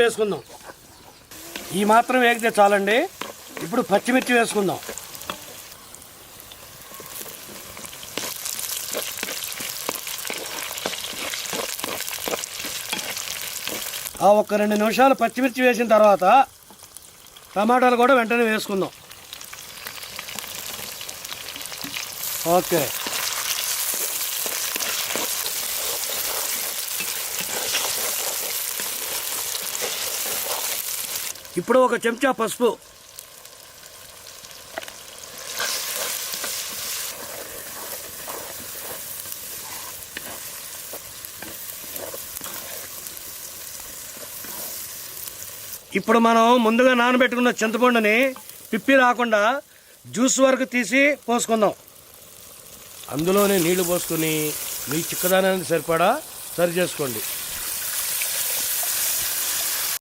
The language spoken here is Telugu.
వేసుకుందాం. ఈ మాత్రం వేగితే చాలండి. ఇప్పుడు పచ్చిమిర్చి వేసుకుందాం. ఒక 2 నిమిషాలు పచ్చిమిర్చి వేసిన తర్వాత టమాటాలు కూడా వెంటనే వేసుకుందాం. ఓకే, ఇప్పుడు 1 చెంచా పసుపు, ఇప్పుడు మనం ముందుగా నానబెట్టుకున్న చింతపండుని పిప్పి రాకుండా జ్యూస్ వరకు తీసి పోసుకుందాం. అందులోనే నీళ్లు పోసుకొని మీ చిక్కదనానికి సరిపడా సరి చేసుకోండి.